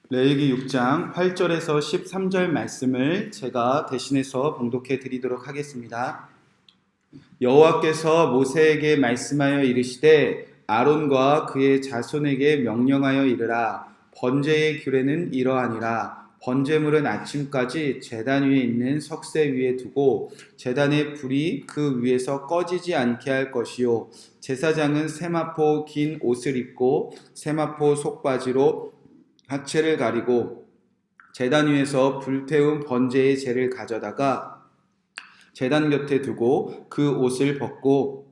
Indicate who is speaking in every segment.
Speaker 1: 레위기 6장 8절에서 13절 말씀을 제가 대신해서 봉독해 드리도록 하겠습니다. 여호와께서 모세에게 말씀하여 이르시되 아론과 그의 자손에게 명령하여 이르라. 번제의 규례는 이러하니라. 번제물은 아침까지 제단 위에 있는 석쇠 위에 두고 제단의 불이 그 위에서 꺼지지 않게 할 것이요, 제사장은 세마포 긴 옷을 입고 세마포 속바지로 하체를 가리고 제단 위에서 불태운 번제의 재를 가져다가 제단 곁에 두고 그 옷을 벗고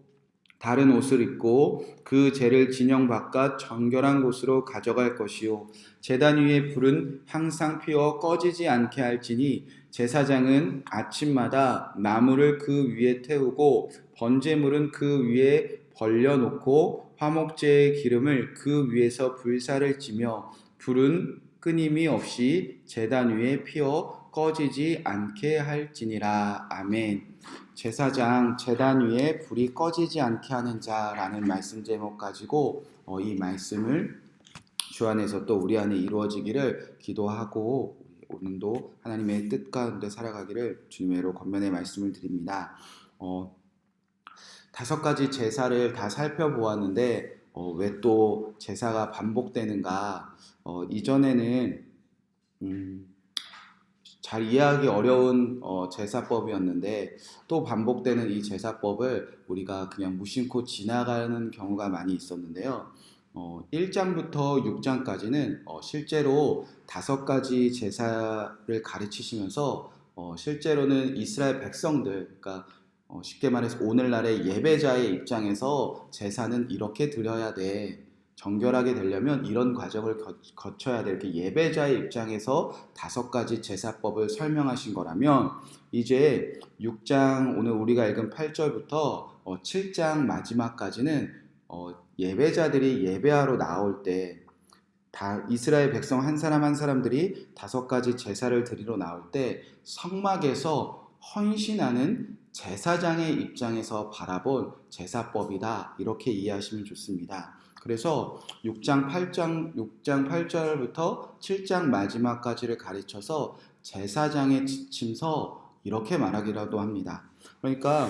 Speaker 1: 다른 옷을 입고 그 재를 진영 바깥 정결한 곳으로 가져갈 것이요, 제단 위의 불은 항상 피어 꺼지지 않게 할지니 제사장은 아침마다 나무를 그 위에 태우고 번제물은 그 위에 벌려놓고 화목제의 기름을 그 위에서 불사를 지며 불은 끊임이 없이 제단 위에 피어 꺼지지 않게 할지니라. 아멘. 제사장 제단 위에 불이 꺼지지 않게 하는 자라는 말씀 제목 가지고 이 말씀을 주 안에서 또 우리 안에 이루어지기를 기도하고 오늘도 하나님의 뜻 가운데 살아가기를 주님의로 권면의 말씀을 드립니다. 5가지 제사를 다 살펴보았는데 왜 또 제사가 반복되는가? 이전에는 잘 이해하기 어려운 제사법이었는데 또 반복되는 이 제사법을 우리가 그냥 무심코 지나가는 경우가 많이 있었는데요. 1장부터 6장까지는 실제로 5가지 제사를 가르치시면서 실제로는 이스라엘 백성들, 그러니까 쉽게 말해서 오늘날의 예배자의 입장에서 제사는 이렇게 드려야 돼, 정결하게 되려면 이런 과정을 거쳐야 돼, 이렇게 예배자의 입장에서 5가지 제사법을 설명하신 거라면, 이제 6장 오늘 우리가 읽은 8절부터 7장 마지막까지는 예배자들이 예배하러 나올 때 다 이스라엘 백성 한 사람 한 사람들이 5가지 제사를 드리러 나올 때 성막에서 헌신하는 제사장의 입장에서 바라본 제사법이다, 이렇게 이해하시면 좋습니다. 그래서 6장 8절부터 7장 마지막까지를 가르쳐서 제사장의 지침서 이렇게 말하기라도 합니다. 그러니까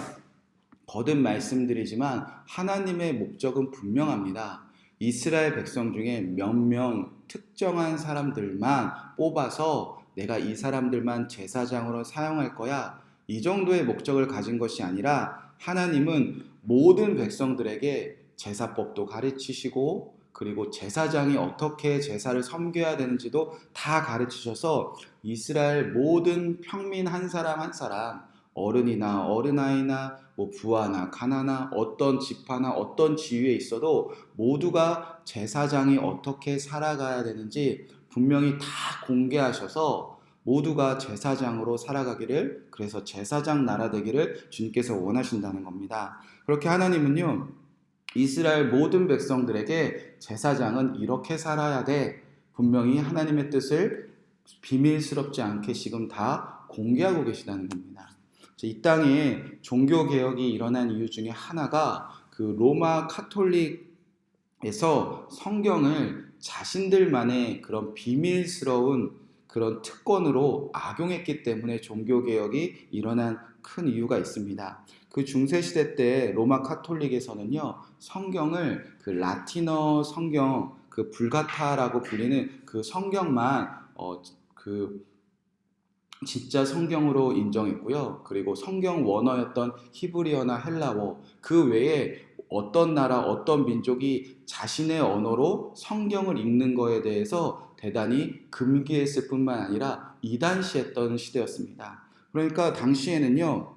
Speaker 1: 거듭 말씀드리지만 하나님의 목적은 분명합니다. 이스라엘 백성 중에 몇 명 특정한 사람들만 뽑아서 내가 이 사람들만 제사장으로 사용할 거야, 이 정도의 목적을 가진 것이 아니라 하나님은 모든 백성들에게 제사법도 가르치시고 그리고 제사장이 어떻게 제사를 섬겨야 되는지도 다 가르치셔서 이스라엘 모든 평민 한 사람 한 사람, 어른이나 어른아이나 부하나 가나나 어떤 지파나 어떤 지위에 있어도 모두가 제사장이 어떻게 살아가야 되는지 분명히 다 공개하셔서 모두가 제사장으로 살아가기를, 그래서 제사장 나라 되기를 주님께서 원하신다는 겁니다. 그렇게 하나님은요, 이스라엘 모든 백성들에게 제사장은 이렇게 살아야 돼, 분명히 하나님의 뜻을 비밀스럽지 않게 지금 다 공개하고 계시다는 겁니다. 이 땅에 종교개혁이 일어난 이유 중에 하나가 그 로마 카톨릭에서 성경을 자신들만의 그런 비밀스러운 그런 특권으로 악용했기 때문에 종교개혁이 일어난 큰 이유가 있습니다. 그 중세시대 때 로마 카톨릭에서는요, 성경을 그 라틴어 성경, 그 불가타라고 불리는 그 성경만 진짜 성경으로 인정했고요. 그리고 성경 원어였던 히브리어나 헬라어, 그 외에 어떤 나라, 어떤 민족이 자신의 언어로 성경을 읽는 거에 대해서 대단히 금기했을 뿐만 아니라 이단시했던 시대였습니다. 그러니까 당시에는요,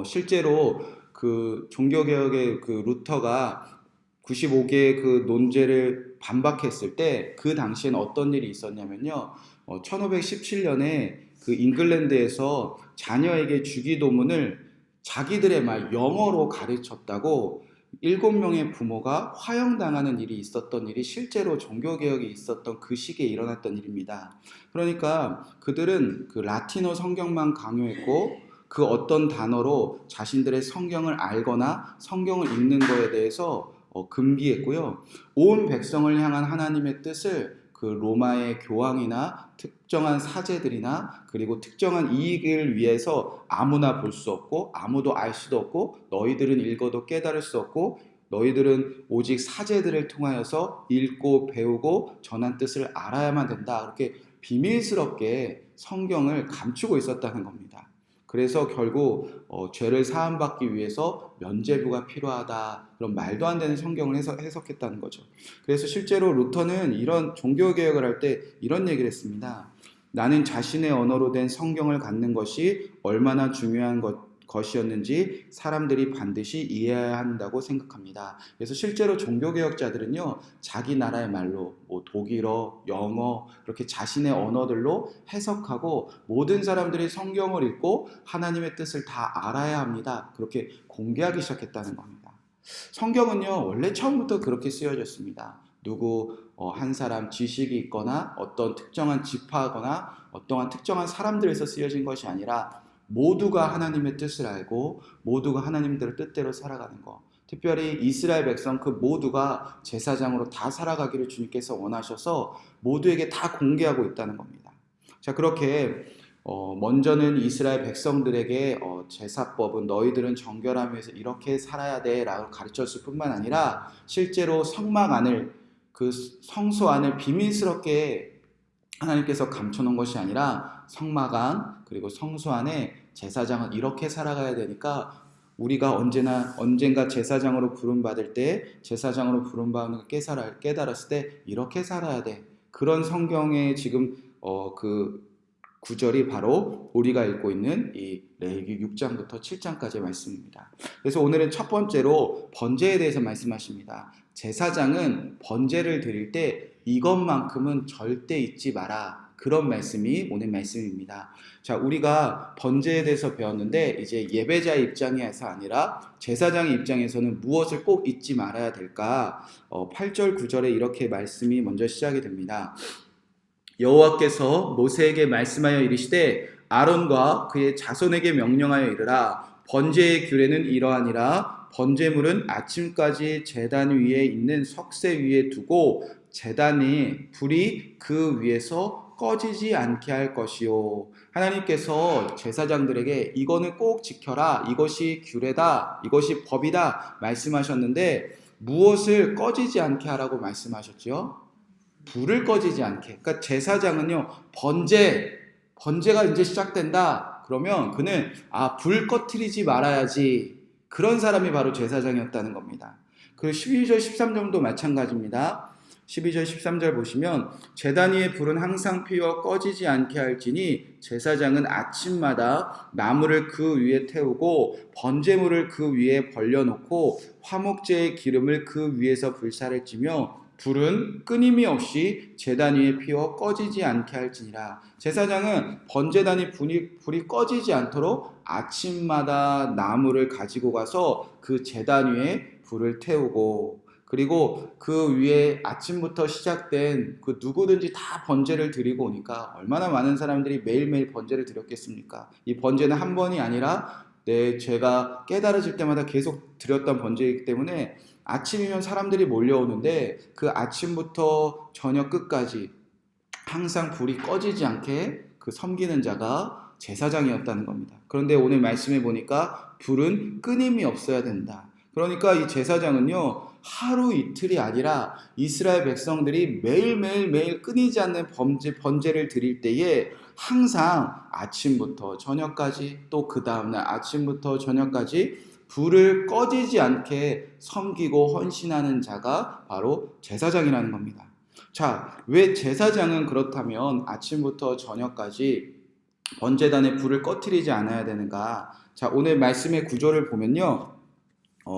Speaker 1: 실제로 그 종교개혁의 그 루터가 95개의 그 논제를 반박했을 때 그 당시에는 어떤 일이 있었냐면요, 1517년에 그 잉글랜드에서 자녀에게 주기도문을 자기들의 말 영어로 가르쳤다고 7명의 부모가 화형당하는 일이 있었던 일이 실제로 종교개혁이 있었던 그 시기에 일어났던 일입니다. 그러니까 그들은 그 라틴어 성경만 강요했고 그 어떤 단어로 자신들의 성경을 알거나 성경을 읽는 거에 대해서 금기했고요. 온 백성을 향한 하나님의 뜻을 그 로마의 교황이나 특정한 사제들이나 그리고 특정한 이익을 위해서 아무나 볼 수 없고 아무도 알 수도 없고 너희들은 읽어도 깨달을 수 없고 너희들은 오직 사제들을 통하여서 읽고 배우고 전한 뜻을 알아야만 된다. 그렇게 비밀스럽게 성경을 감추고 있었다는 겁니다. 그래서 결국 죄를 사함받기 위해서 면죄부가 필요하다. 그런 말도 안 되는 성경을 해석했다는 거죠. 그래서 실제로 루터는 이런 종교개혁을 할 때 이런 얘기를 했습니다. 나는 자신의 언어로 된 성경을 갖는 것이 얼마나 중요한 것이었는지 사람들이 반드시 이해해야 한다고 생각합니다. 그래서 실제로 종교개혁자들은요, 자기 나라의 말로 독일어, 영어 그렇게 자신의 언어들로 해석하고 모든 사람들이 성경을 읽고 하나님의 뜻을 다 알아야 합니다. 그렇게 공개하기 시작했다는 겁니다. 성경은요, 원래 처음부터 그렇게 쓰여졌습니다. 누구 한 사람 지식이 있거나 어떤 특정한 지파거나 어떠한 특정한 사람들에서 쓰여진 것이 아니라 모두가 하나님의 뜻을 알고 모두가 하나님들의 뜻대로 살아가는 것. 특별히 이스라엘 백성 그 모두가 제사장으로 다 살아가기를 주님께서 원하셔서 모두에게 다 공개하고 있다는 겁니다. 자, 그렇게 먼저는 이스라엘 백성들에게 제사법은 너희들은 정결함에서 이렇게 살아야 돼 라고 가르쳤을 뿐만 아니라 실제로 성막 안을 그 성소 안을 비밀스럽게 하나님께서 감춰놓은 것이 아니라 성막 안 그리고 성소 안에 제사장은 이렇게 살아가야 되니까 우리가 언젠가 제사장으로 부름받을 때 제사장으로 부름받는 걸 깨달았을 때 이렇게 살아야 돼. 그런 성경의 지금 그 구절이 바로 우리가 읽고 있는 이 레위기 6장부터 7장까지의 말씀입니다. 그래서 오늘은 첫 번째로 번제에 대해서 말씀하십니다. 제사장은 번제를 드릴 때 이것만큼은 절대 잊지 마라. 그런 말씀이 오늘 말씀입니다. 자, 우리가 번제에 대해서 배웠는데 이제 예배자의 입장에서 아니라 제사장의 입장에서는 무엇을 꼭 잊지 말아야 될까? 8절 9절에 이렇게 말씀이 먼저 시작이 됩니다. 여호와께서 모세에게 말씀하여 이르시되 아론과 그의 자손에게 명령하여 이르라. 번제의 규례는 이러하니라. 번제물은 아침까지 제단 위에 있는 석쇠 위에 두고 제단의 불이 그 위에서 꺼지지 않게 할 것이요. 하나님께서 제사장들에게 이거는 꼭 지켜라. 이것이 규례다. 이것이 법이다. 말씀하셨는데 무엇을 꺼지지 않게 하라고 말씀하셨죠? 불을 꺼지지 않게. 그러니까 제사장은요, 번제가 이제 시작된다. 그러면 그는 불 꺼트리지 말아야지. 그런 사람이 바로 제사장이었다는 겁니다. 그리고 12절 13절도 마찬가지입니다. 12절 13절 보시면 제단 위의 불은 항상 피워 꺼지지 않게 할지니 제사장은 아침마다 나무를 그 위에 태우고 번제물을 그 위에 벌려놓고 화목제의 기름을 그 위에서 불사를 찌며 불은 끊임이 없이 제단 위에 피워 꺼지지 않게 할지니라. 제사장은 번제단이 불이 꺼지지 않도록 아침마다 나무를 가지고 가서 그 제단 위에 불을 태우고 그리고 그 위에 아침부터 시작된 그 누구든지 다 번제를 드리고 오니까 얼마나 많은 사람들이 매일매일 번제를 드렸겠습니까? 이 번제는 한 번이 아니라 내 죄가 깨달아질 때마다 계속 드렸던 번제이기 때문에 아침이면 사람들이 몰려오는데 그 아침부터 저녁 끝까지 항상 불이 꺼지지 않게 그 섬기는 자가 제사장이었다는 겁니다. 그런데 오늘 말씀해 보니까 불은 끊임이 없어야 된다. 그러니까 이 제사장은요, 하루 이틀이 아니라 이스라엘 백성들이 매일 끊이지 않는 번제를 드릴 때에 항상 아침부터 저녁까지 또 그 다음날 아침부터 저녁까지 불을 꺼지지 않게 섬기고 헌신하는 자가 바로 제사장이라는 겁니다. 자, 왜 제사장은 그렇다면 아침부터 저녁까지 번제단에 불을 꺼트리지 않아야 되는가? 자, 오늘 말씀의 구조를 보면요.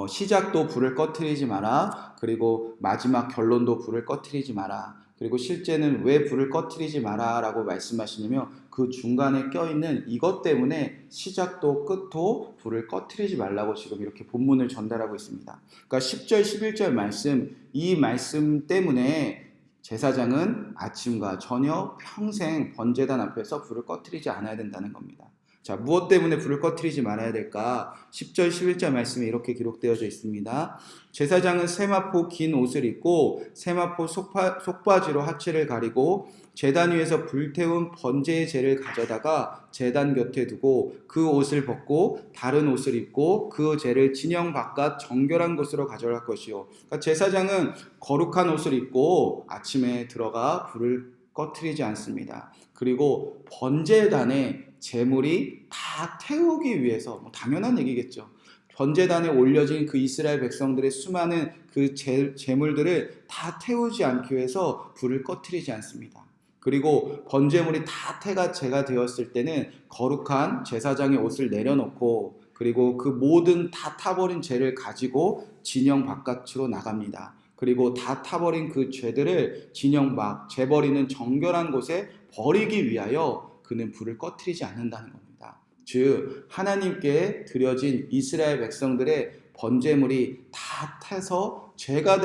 Speaker 1: 시작도 불을 꺼트리지 마라. 그리고 마지막 결론도 불을 꺼트리지 마라. 그리고 실제는 왜 불을 꺼트리지 마라 라고 말씀하시냐면 그 중간에 껴있는 이것 때문에 시작도 끝도 불을 꺼트리지 말라고 지금 이렇게 본문을 전달하고 있습니다. 그러니까 10절 11절 말씀, 이 말씀 때문에 제사장은 아침과 저녁 평생 번제단 앞에서 불을 꺼트리지 않아야 된다는 겁니다. 자, 무엇 때문에 불을 꺼트리지 말아야 될까? 10절, 11절 말씀에 이렇게 기록되어져 있습니다. 제사장은 세마포 긴 옷을 입고 세마포 속바지로 하체를 가리고 제단 위에서 불태운 번제의 재를 가져다가 제단 곁에 두고 그 옷을 벗고 다른 옷을 입고 그 재를 진영 바깥 정결한 곳으로 가져갈 것이요. 그러니까 제사장은 거룩한 옷을 입고 아침에 들어가 불을 꺼트리지 않습니다. 그리고 번제단에 제물이 다 태우기 위해서, 당연한 얘기겠죠. 번제단에 올려진 그 이스라엘 백성들의 수많은 그 제물들을 다 태우지 않기 위해서 불을 꺼트리지 않습니다. 그리고 번제물이 다 제가 되었을 때는 거룩한 제사장의 옷을 내려놓고 그리고 그 모든 다 타버린 죄를 가지고 진영 바깥으로 나갑니다. 그리고 다 타버린 그 죄들을 진영 재버리는 정결한 곳에 버리기 위하여 그는 불을 꺼트리지 않는다는 겁니다. 즉 하나님께 드려진 이스라엘 백성들의 번제물이 다 타서 죄가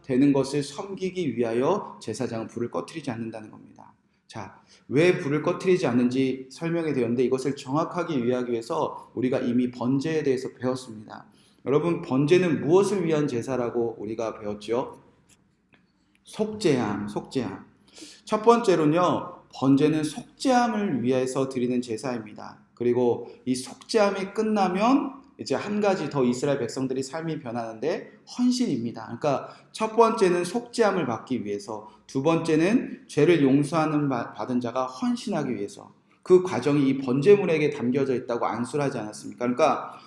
Speaker 1: 되는 것을 섬기기 위하여 제사장은 불을 꺼트리지 않는다는 겁니다. 자, 왜 불을 꺼트리지 않는지 설명이 되었는데 이것을 정확하게 이해하기 위해서 우리가 이미 번제에 대해서 배웠습니다. 여러분, 번제는 무엇을 위한 제사라고 우리가 배웠죠? 속죄함. 첫 번째로는요, 번제는 속죄함을 위해서 드리는 제사입니다. 그리고 이 속죄함이 끝나면 이제 한 가지 더 이스라엘 백성들이 삶이 변하는데 헌신입니다. 그러니까 첫 번째는 속죄함을 받기 위해서, 두 번째는 죄를 용서하는 받은 자가 헌신하기 위해서. 그 과정이 이 번제물에게 담겨져 있다고 안수를 하지 않았습니까? 그러니까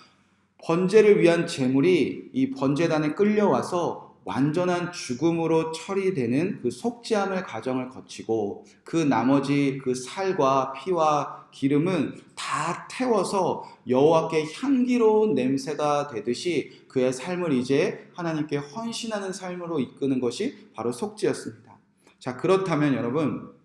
Speaker 1: 번제를 위한 제물이 이 번제단에 끌려와서 완전한 죽음으로 처리되는 그 속죄함의 과정을 거치고 그 나머지 그 살과 피와 기름은 다 태워서 여호와께 향기로운 냄새가 되듯이 그의 삶을 이제 하나님께 헌신하는 삶으로 이끄는 것이 바로 속죄였습니다. 자, 그렇다면 여러분,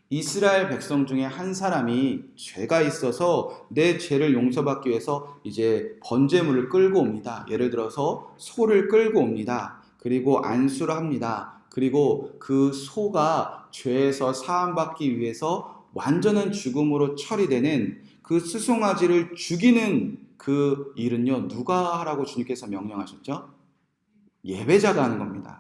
Speaker 1: 이스라엘 백성 중에 한 사람이 죄가 있어서 내 죄를 용서받기 위해서 이제 번제물을 끌고 옵니다. 예를 들어서 소를 끌고 옵니다. 그리고 안수를 합니다. 그리고 그 소가 죄에서 사함받기 위해서 완전한 죽음으로 처리되는 그 수송아지를 죽이는 그 일은요, 누가 하라고 주님께서 명령하셨죠? 예배자가 하는 겁니다.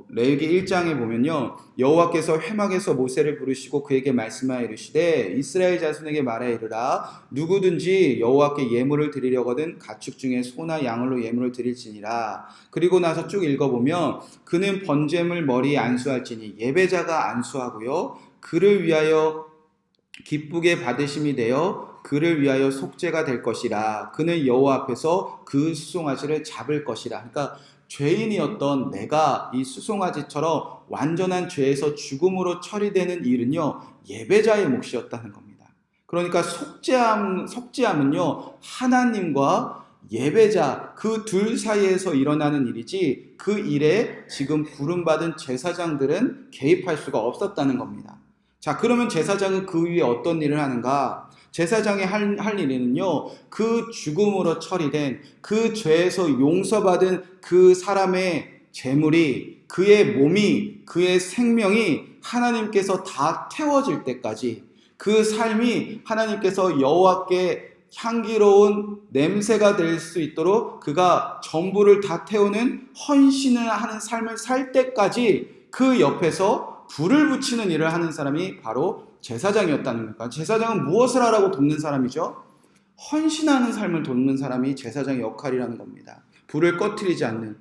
Speaker 1: 레위기 1장에 보면요, 여호와께서 회막에서 모세를 부르시고 그에게 말씀하여 이르시되 이스라엘 자손에게 말하여 이르라 누구든지 여호와께 예물을 드리려거든 가축 중에 소나 양으로 예물을 드릴지니라. 그리고 나서 쭉 읽어보면 그는 번제물 머리에 안수할지니 예배자가 안수하고요, 그를 위하여 기쁘게 받으심이 되어 그를 위하여 속죄가 될 것이라. 그는 여호와 앞에서 그 수송아지를 잡을 것이라. 그러니까 죄인이었던 내가 이 수송아지처럼 완전한 죄에서 죽음으로 처리되는 일은요, 예배자의 몫이었다는 겁니다. 그러니까 속죄함은요, 하나님과 예배자 그 둘 사이에서 일어나는 일이지 그 일에 지금 부름받은 제사장들은 개입할 수가 없었다는 겁니다. 자, 그러면 제사장은 그 위에 어떤 일을 하는가? 제사장이 할 일은요, 그 죽음으로 처리된 그 죄에서 용서받은 그 사람의 재물이, 그의 몸이, 그의 생명이 하나님께서 다 태워질 때까지 그 삶이 하나님께서 여호와께 향기로운 냄새가 될 수 있도록 그가 전부를 다 태우는 헌신을 하는 삶을 살 때까지 그 옆에서 불을 붙이는 일을 하는 사람이 바로 제사장이었다는 겁니다. 제사장은 무엇을 하라고 돕는 사람이죠? 헌신하는 삶을 돕는 사람이 제사장의 역할이라는 겁니다. 불을 꺼트리지 않는.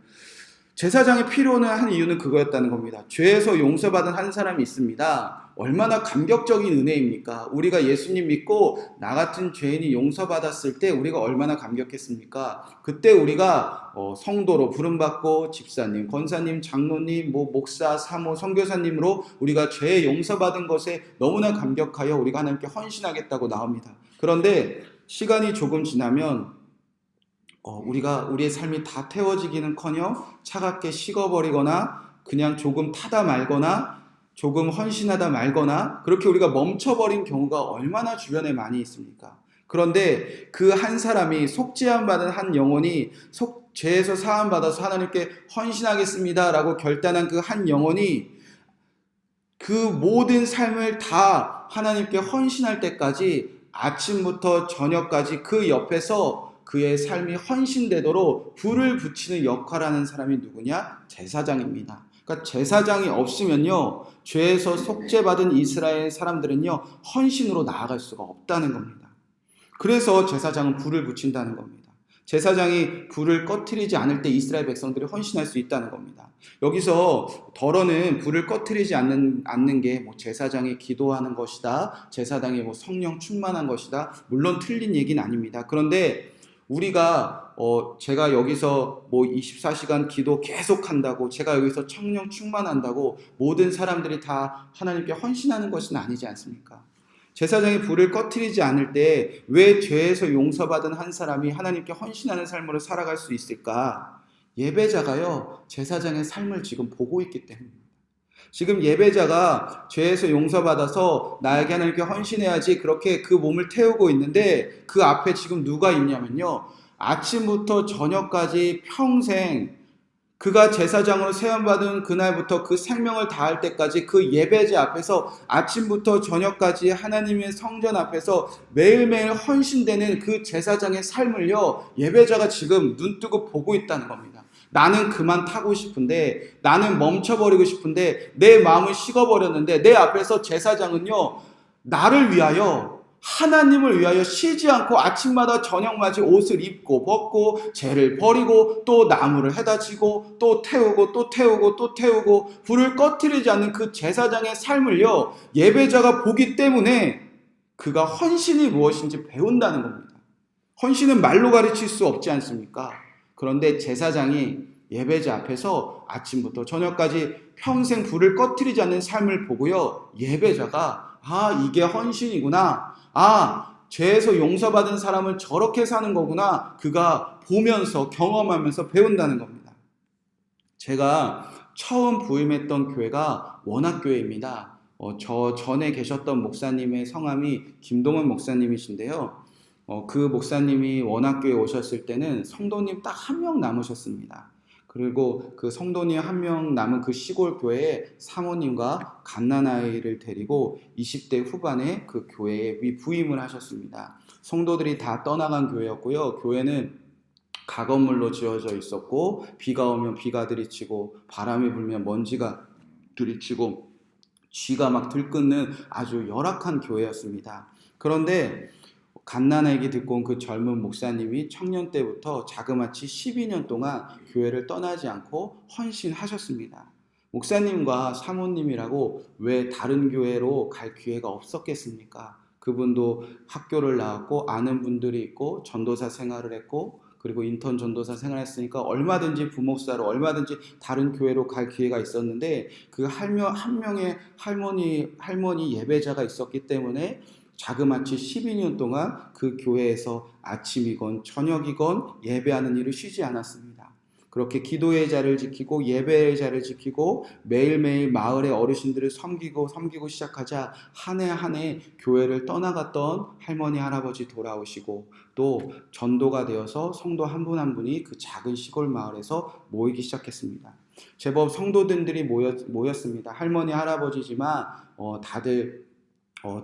Speaker 1: 제사장이 필요는 한 이유는 그거였다는 겁니다. 죄에서 용서받은 한 사람이 있습니다. 얼마나 감격적인 은혜입니까? 우리가 예수님 믿고 나 같은 죄인이 용서받았을 때 우리가 얼마나 감격했습니까? 그때 우리가 성도로 부름받고 집사님, 권사님, 장로님, 목사, 사모, 선교사님으로 우리가 죄 용서받은 것에 너무나 감격하여 우리가 하나님께 헌신하겠다고 나옵니다. 그런데 시간이 조금 지나면 우리의 삶이 다 태워지기는커녕 차갑게 식어버리거나 그냥 조금 타다 말거나 조금 헌신하다 말거나 그렇게 우리가 멈춰버린 경우가 얼마나 주변에 많이 있습니까? 그런데 그 한 사람이 속죄함 받은 한 영혼이 죄에서 사함 받아서 하나님께 헌신하겠습니다 라고 결단한 그 한 영혼이 그 모든 삶을 다 하나님께 헌신할 때까지 아침부터 저녁까지 그 옆에서 그의 삶이 헌신되도록 불을 붙이는 역할을 하는 사람이 누구냐? 제사장입니다. 그러니까 제사장이 없으면요, 죄에서 속죄받은 이스라엘 사람들은요, 헌신으로 나아갈 수가 없다는 겁니다. 그래서 제사장은 불을 붙인다는 겁니다. 제사장이 불을 꺼트리지 않을 때 이스라엘 백성들이 헌신할 수 있다는 겁니다. 여기서 덜어는 불을 꺼트리지 않는 게 뭐 제사장이 기도하는 것이다, 제사장이 뭐 성령 충만한 것이다, 물론 틀린 얘기는 아닙니다. 그런데 우리가 제가 여기서 뭐 24시간 기도 계속 한다고, 제가 여기서 성령 충만한다고 모든 사람들이 다 하나님께 헌신하는 것은 아니지 않습니까? 제사장이 불을 꺼트리지 않을 때 왜 죄에서 용서받은 한 사람이 하나님께 헌신하는 삶으로 살아갈 수 있을까? 예배자가요, 제사장의 삶을 지금 보고 있기 때문입니다. 지금 예배자가 죄에서 용서받아서 나에게 하나님께 헌신해야지 그렇게 그 몸을 태우고 있는데, 그 앞에 지금 누가 있냐면요, 아침부터 저녁까지 평생 그가 제사장으로 세움받은 그날부터 그 생명을 다할 때까지 그 예배자 앞에서 아침부터 저녁까지 하나님의 성전 앞에서 매일매일 헌신되는 그 제사장의 삶을요, 예배자가 지금 눈뜨고 보고 있다는 겁니다. 나는 그만 타고 싶은데, 나는 멈춰버리고 싶은데, 내 마음을 식어버렸는데, 내 앞에서 제사장은요, 나를 위하여, 하나님을 위하여 쉬지 않고 아침마다 저녁마다 옷을 입고 벗고 죄를 버리고 또 나무를 해다 지고 또 태우고 또 태우고 또 태우고 불을 꺼트리지 않는 그 제사장의 삶을요, 예배자가 보기 때문에 그가 헌신이 무엇인지 배운다는 겁니다. 헌신은 말로 가르칠 수 없지 않습니까? 그런데 제사장이 예배자 앞에서 아침부터 저녁까지 평생 불을 꺼트리지 않는 삶을 보고요, 예배자가 이게 헌신이구나, 죄에서 용서받은 사람은 저렇게 사는 거구나, 그가 보면서 경험하면서 배운다는 겁니다. 제가 처음 부임했던 교회가 원학교회입니다. 저 전에 계셨던 목사님의 성함이 김동원 목사님이신데요, 그 목사님이 원학교에 오셨을 때는 성도님 딱 한 명 남으셨습니다. 그리고 그 성도님 한 명 남은 그 시골 교회에 사모님과 갓난아이를 데리고 20대 후반에 그 교회에 부임을 하셨습니다. 성도들이 다 떠나간 교회였고요. 교회는 가건물로 지어져 있었고, 비가 오면 비가 들이치고 바람이 불면 먼지가 들이치고 쥐가 막 들끓는 아주 열악한 교회였습니다. 그런데 갓난 아기 듣고 온 그 젊은 목사님이 청년 때부터 자그마치 12년 동안 교회를 떠나지 않고 헌신하셨습니다. 목사님과 사모님이라고 왜 다른 교회로 갈 기회가 없었겠습니까? 그분도 학교를 나왔고 아는 분들이 있고 전도사 생활을 했고 그리고 인턴 전도사 생활했으니까 얼마든지 부목사로 얼마든지 다른 교회로 갈 기회가 있었는데, 그 한 명의 할머니 예배자가 있었기 때문에 자그마치 12년 동안 그 교회에서 아침이건 저녁이건 예배하는 일을 쉬지 않았습니다. 그렇게 기도의 자를 지키고 예배의 자를 지키고 매일매일 마을의 어르신들을 섬기고 시작하자 한 해 한 해 교회를 떠나갔던 할머니 할아버지 돌아오시고, 또 전도가 되어서 성도 한 분 한 분이 그 작은 시골 마을에서 모이기 시작했습니다. 제법 성도들이 모였습니다. 할머니 할아버지지만 다들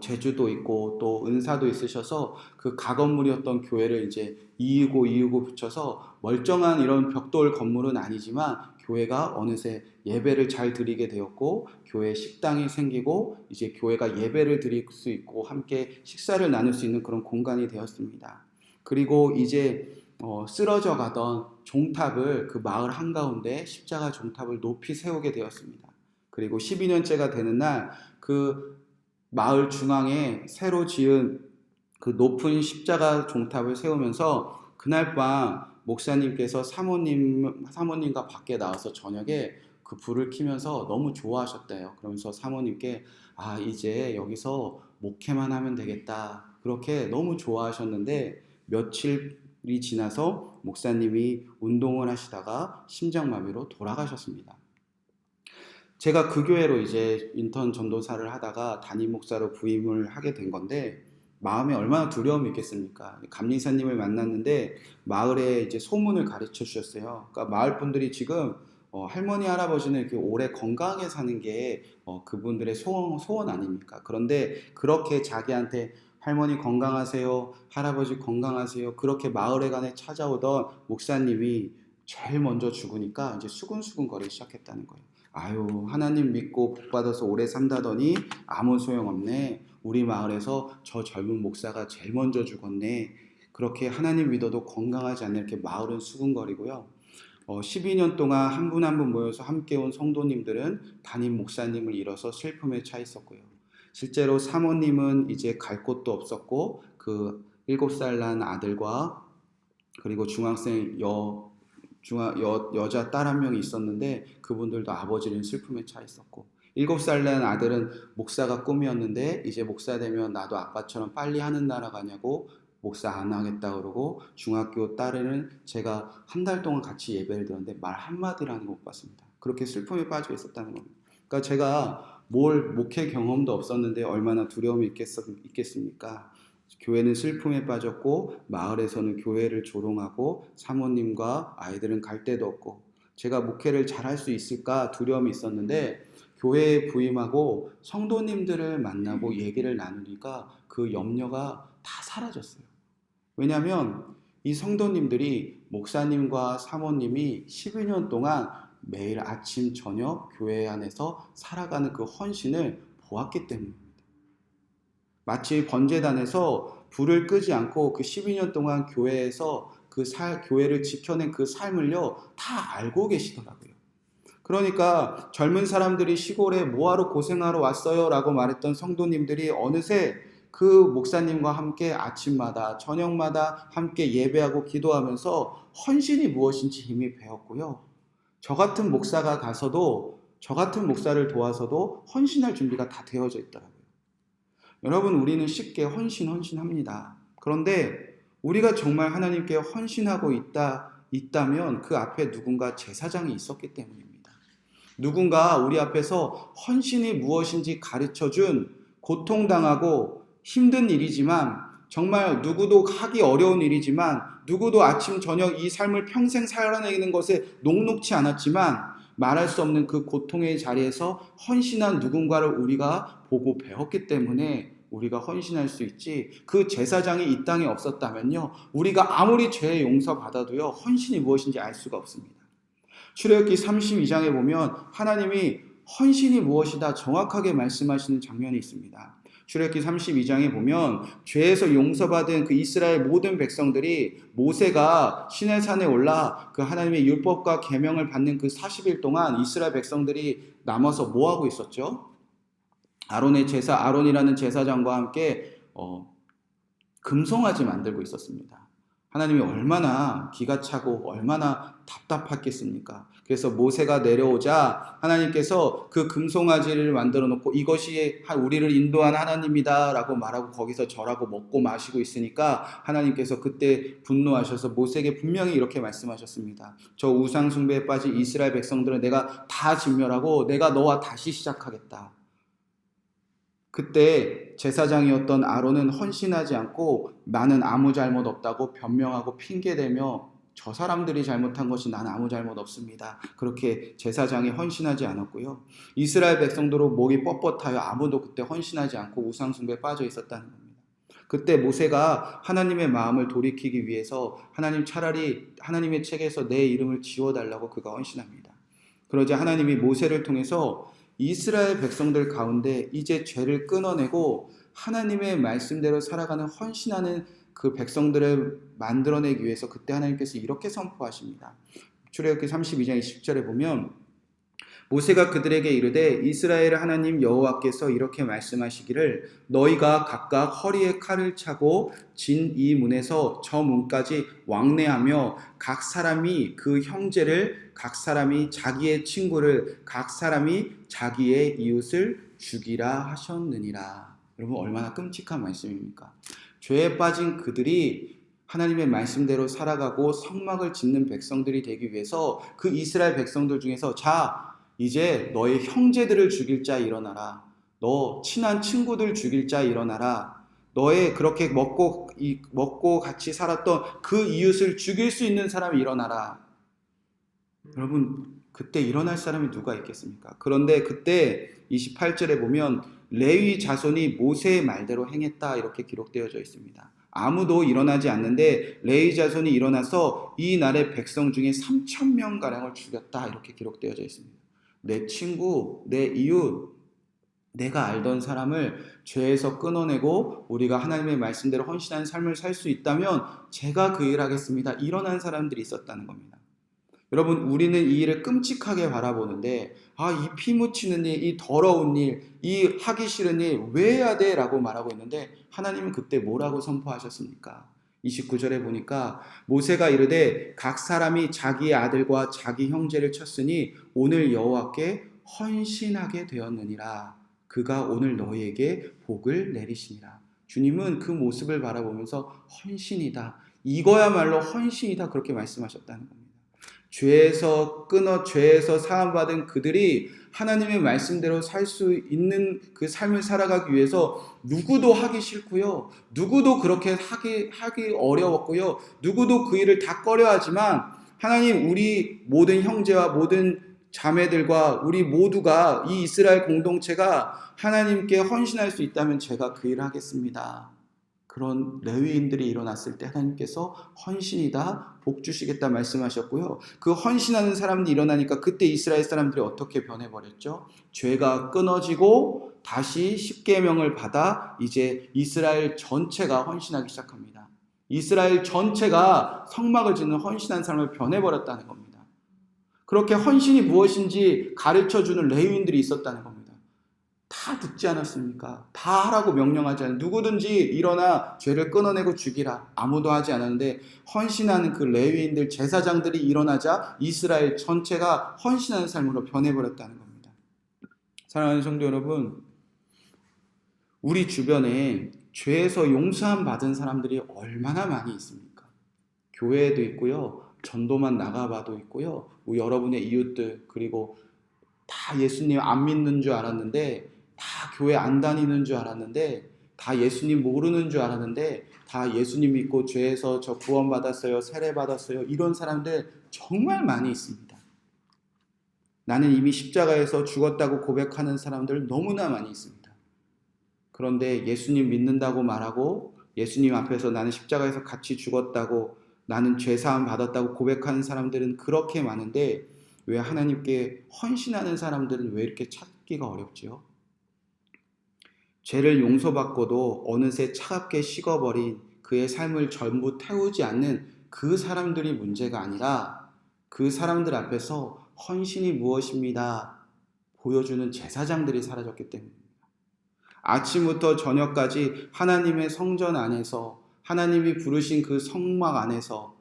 Speaker 1: 제주도 있고 또 은사도 있으셔서 그 가건물이었던 교회를 이제 이으고 붙여서 멀쩡한 이런 벽돌 건물은 아니지만 교회가 어느새 예배를 잘 드리게 되었고, 교회 식당이 생기고 이제 교회가 예배를 드릴 수 있고 함께 식사를 나눌 수 있는 그런 공간이 되었습니다. 그리고 이제 쓰러져 가던 종탑을 그 마을 한가운데 십자가 종탑을 높이 세우게 되었습니다. 그리고 12년째가 되는 날 그 마을 중앙에 새로 지은 그 높은 십자가 종탑을 세우면서 그날 밤 목사님께서 사모님과 밖에 나와서 저녁에 그 불을 켜면서 너무 좋아하셨대요. 그러면서 사모님께 이제 여기서 목회만 하면 되겠다, 그렇게 너무 좋아하셨는데, 며칠이 지나서 목사님이 운동을 하시다가 심장마비로 돌아가셨습니다. 제가 그 교회로 이제 인턴 전도사를 하다가 담임 목사로 부임을 하게 된 건데, 마음에 얼마나 두려움이 있겠습니까? 감리사님을 만났는데 마을에 이제 소문을 가르쳐 주셨어요. 그러니까 마을 분들이 지금 할머니 할아버지는 이렇게 오래 건강하게 사는 게 그분들의 소원 아닙니까? 그런데 그렇게 자기한테 할머니 건강하세요, 할아버지 건강하세요, 그렇게 마을에 관에 찾아오던 목사님이 제일 먼저 죽으니까 이제 수근수근거리기 시작했다는 거예요. 아유, 하나님 믿고 복 받아서 오래 산다더니 아무 소용없네. 우리 마을에서 저 젊은 목사가 제일 먼저 죽었네. 그렇게 하나님 믿어도 건강하지 않는 이렇게 마을은 수근거리고요. 12년 동안 한 분 한 분 모여서 함께 온 성도님들은 담임 목사님을 잃어서 슬픔에 차 있었고요. 실제로 사모님은 이제 갈 곳도 없었고 그 7살 난 아들과 그리고 중학생 여자 딸 한 명이 있었는데 그분들도 아버지는 슬픔에 차 있었고 7살 난 아들은 목사가 꿈이었는데 이제 목사 되면 나도 아빠처럼 빨리 하는 나라 가냐고 목사 안 하겠다 그러고 중학교 딸에는 제가 한 달 동안 같이 예배를 들었는데 말 한마디라는 거 못 봤습니다. 그렇게 슬픔에 빠져 있었다는 겁니다. 그러니까 제가 목회 경험도 없었는데 얼마나 두려움이 있겠습니까? 교회는 슬픔에 빠졌고 마을에서는 교회를 조롱하고 사모님과 아이들은 갈 데도 없고 제가 목회를 잘할 수 있을까 두려움이 있었는데 교회에 부임하고 성도님들을 만나고 얘기를 나누니까 그 염려가 다 사라졌어요. 왜냐하면 이 성도님들이 목사님과 사모님이 12년 동안 매일 아침 저녁 교회 안에서 살아가는 그 헌신을 보았기 때문입니다. 마치 번제단에서 불을 끄지 않고 그 12년 동안 교회에서 교회를 지켜낸 그 삶을요 다 알고 계시더라고요. 그러니까 젊은 사람들이 시골에 뭐하러 고생하러 왔어요 라고 말했던 성도님들이 어느새 그 목사님과 함께 아침마다 저녁마다 함께 예배하고 기도하면서 헌신이 무엇인지 이미 배웠고요. 저 같은 목사가 가서도 저 같은 목사를 도와서도 헌신할 준비가 다 되어져 있더라고요. 여러분, 우리는 쉽게 헌신합니다. 그런데 우리가 정말 하나님께 헌신하고 있다면 그 앞에 누군가 제사장이 있었기 때문입니다. 누군가 우리 앞에서 헌신이 무엇인지 가르쳐준 고통당하고 힘든 일이지만 정말 누구도 하기 어려운 일이지만 누구도 아침 저녁 이 삶을 평생 살아내는 것에 녹록지 않았지만 말할 수 없는 그 고통의 자리에서 헌신한 누군가를 우리가 보고 배웠기 때문에 우리가 헌신할 수 있지 그 제사장이 이 땅에 없었다면요 우리가 아무리 죄의 용서받아도요 헌신이 무엇인지 알 수가 없습니다. 출애굽기 32장에 보면 하나님이 헌신이 무엇이다 정확하게 말씀하시는 장면이 있습니다. 출애굽기 32장에 보면 죄에서 용서받은 그 이스라엘 모든 백성들이 모세가 시내산에 올라 그 하나님의 율법과 계명을 받는 그 40일 동안 이스라엘 백성들이 남아서 뭐 하고 있었죠? 아론이라는 제사장과 함께 금송아지 만들고 있었습니다. 하나님이 얼마나 기가 차고 얼마나 답답했겠습니까? 그래서 모세가 내려오자 하나님께서 그 금송아지를 만들어 놓고 이것이 우리를 인도한 하나님이다 라고 말하고 거기서 절하고 먹고 마시고 있으니까 하나님께서 그때 분노하셔서 모세에게 분명히 이렇게 말씀하셨습니다. 저 우상 숭배에 빠진 이스라엘 백성들은 내가 다 진멸하고 내가 너와 다시 시작하겠다. 그때 제사장이었던 아론은 헌신하지 않고 나는 아무 잘못 없다고 변명하고 핑계대며 저 사람들이 잘못한 것이 나는 아무 잘못 없습니다. 그렇게 제사장이 헌신하지 않았고요. 이스라엘 백성들로 목이 뻣뻣하여 아무도 그때 헌신하지 않고 우상숭배에 빠져 있었다는 겁니다. 그때 모세가 하나님의 마음을 돌이키기 위해서 하나님 차라리 하나님의 책에서 내 이름을 지워달라고 그가 헌신합니다. 그러자 하나님이 모세를 통해서 이스라엘 백성들 가운데 이제 죄를 끊어내고 하나님의 말씀대로 살아가는 헌신하는 그 백성들을 만들어내기 위해서 그때 하나님께서 이렇게 선포하십니다. 출애굽기 32장 20절에 보면 모세가 그들에게 이르되 이스라엘 하나님 여호와께서 이렇게 말씀하시기를 너희가 각각 허리에 칼을 차고 진 이 문에서 저 문까지 왕래하며 각 사람이 그 형제를 각 사람이 자기의 친구를 각 사람이 자기의 이웃을 죽이라 하셨느니라. 여러분 얼마나 끔찍한 말씀입니까? 죄에 빠진 그들이 하나님의 말씀대로 살아가고 성막을 짓는 백성들이 되기 위해서 그 이스라엘 백성들 중에서 자 이제 너의 형제들을 죽일 자 일어나라. 너 친한 친구들 죽일 자 일어나라. 너의 그렇게 먹고 같이 살았던 그 이웃을 죽일 수 있는 사람이 일어나라. 여러분 그때 일어날 사람이 누가 있겠습니까? 그런데 그때 28절에 보면 레위 자손이 모세의 말대로 행했다 이렇게 기록되어져 있습니다. 아무도 일어나지 않는데 레위 자손이 일어나서 이 날의 백성 중에 3,000명가량을 죽였다 이렇게 기록되어져 있습니다. 내 친구, 내 이웃, 내가 알던 사람을 죄에서 끊어내고 우리가 하나님의 말씀대로 헌신하는 삶을 살 수 있다면 제가 그 일을 하겠습니다. 일어난 사람들이 있었다는 겁니다. 여러분, 우리는 이 일을 끔찍하게 바라보는데 이 피 묻히는 일, 이 더러운 일, 이 하기 싫은 일 왜 해야 돼? 라고 말하고 있는데 하나님은 그때 뭐라고 선포하셨습니까? 29절에 보니까 모세가 이르되 각 사람이 자기의 아들과 자기 형제를 쳤으니 오늘 여호와께 헌신하게 되었느니라. 그가 오늘 너희에게 복을 내리시니라. 주님은 그 모습을 바라보면서 헌신이다. 이거야말로 헌신이다. 그렇게 말씀하셨다는 겁니다. 죄에서 사함받은 그들이 하나님의 말씀대로 살 수 있는 그 삶을 살아가기 위해서 누구도 하기 싫고요. 누구도 그렇게 하기 어려웠고요. 누구도 그 일을 다 꺼려하지만 하나님, 우리 모든 형제와 모든 자매들과 우리 모두가 이 이스라엘 공동체가 하나님께 헌신할 수 있다면 제가 그 일을 하겠습니다. 그런 레위인들이 일어났을 때 하나님께서 헌신이다, 복 주시겠다 말씀하셨고요. 그 헌신하는 사람들이 일어나니까 그때 이스라엘 사람들이 어떻게 변해버렸죠? 죄가 끊어지고 다시 십계명을 받아 이제 이스라엘 전체가 헌신하기 시작합니다. 이스라엘 전체가 성막을 짓는 헌신한 사람을 변해버렸다는 겁니다. 그렇게 헌신이 무엇인지 가르쳐주는 레위인들이 있었다는 겁니다. 다 듣지 않았습니까? 다 하라고 명령하지 않았는데 누구든지 일어나 죄를 끊어내고 죽이라. 아무도 하지 않았는데 헌신하는 그 레위인들, 제사장들이 일어나자 이스라엘 전체가 헌신하는 삶으로 변해버렸다는 겁니다. 사랑하는 성도 여러분, 우리 주변에 죄에서 용서함 받은 사람들이 얼마나 많이 있습니까? 교회에도 있고요, 전도만 나가봐도 있고요, 여러분의 이웃들, 그리고 다 예수님 안 믿는 줄 알았는데, 다 교회 안 다니는 줄 알았는데, 다 예수님 모르는 줄 알았는데, 다 예수님 믿고 죄에서 저 구원받았어요, 세례받았어요, 이런 사람들 정말 많이 있습니다. 나는 이미 십자가에서 죽었다고 고백하는 사람들 너무나 많이 있습니다. 그런데 예수님 믿는다고 말하고 예수님 앞에서 나는 십자가에서 같이 죽었다고, 나는 죄사함 받았다고 고백하는 사람들은 그렇게 많은데 왜 하나님께 헌신하는 사람들은 왜 이렇게 찾기가 어렵지요? 죄를 용서받고도 어느새 차갑게 식어버린 그의 삶을 전부 태우지 않는 그 사람들이 문제가 아니라 그 사람들 앞에서 헌신이 무엇입니다 보여주는 제사장들이 사라졌기 때문입니다. 아침부터 저녁까지 하나님의 성전 안에서, 하나님이 부르신 그 성막 안에서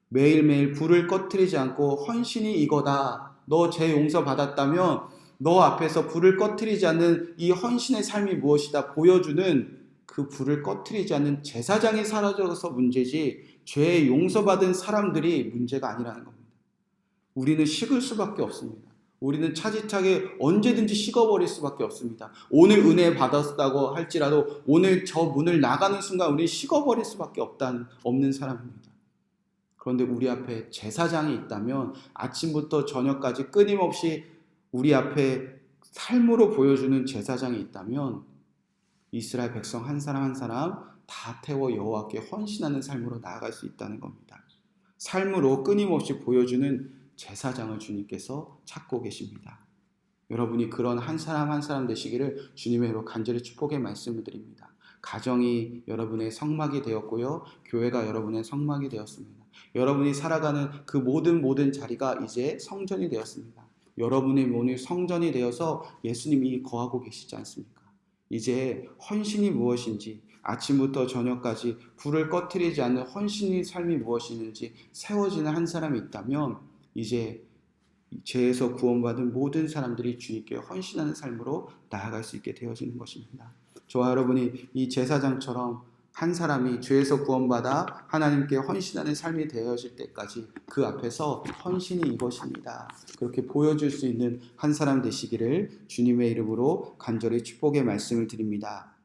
Speaker 1: 매일매일 불을 꺼트리지 않고 헌신이 이거다, 너 죄 용서 받았다면 너 앞에서 불을 꺼트리지 않는 이 헌신의 삶이 무엇이다 보여주는 그 불을 꺼트리지 않는 제사장이 사라져서 문제지 죄 용서받은 사람들이 문제가 아니라는 겁니다. 우리는 식을 수밖에 없습니다. 우리는 차지차게 언제든지 식어버릴 수밖에 없습니다. 오늘 은혜 받았다고 할지라도 오늘 저 문을 나가는 순간 우리는 식어버릴 수밖에 없는 사람입니다. 그런데 우리 앞에 제사장이 있다면 아침부터 저녁까지 끊임없이 우리 앞에 삶으로 보여주는 제사장이 있다면 이스라엘 백성 한 사람 한 사람 다 태워 여호와께 헌신하는 삶으로 나아갈 수 있다는 겁니다. 삶으로 끊임없이 보여주는 제사장을 주님께서 찾고 계십니다. 여러분이 그런 한 사람 한 사람 되시기를 주님의 이름으로 간절히 축복의 말씀을 드립니다. 가정이 여러분의 성막이 되었고요, 교회가 여러분의 성막이 되었습니다. 여러분이 살아가는 그 모든 자리가 이제 성전이 되었습니다. 여러분의 몸이 성전이 되어서 예수님이 거하고 계시지 않습니까? 이제 헌신이 무엇인지, 아침부터 저녁까지 불을 꺼트리지 않는 헌신의 삶이 무엇인지 세워지는 한 사람이 있다면 이제 죄에서 구원받은 모든 사람들이 주님께 헌신하는 삶으로 나아갈 수 있게 되어지는 것입니다. 저와 여러분이 이 제사장처럼 한 사람이 죄에서 구원받아 하나님께 헌신하는 삶이 되어질 때까지 그 앞에서 헌신이 이것입니다, 그렇게 보여줄 수 있는 한 사람 되시기를 주님의 이름으로 간절히 축복의 말씀을 드립니다.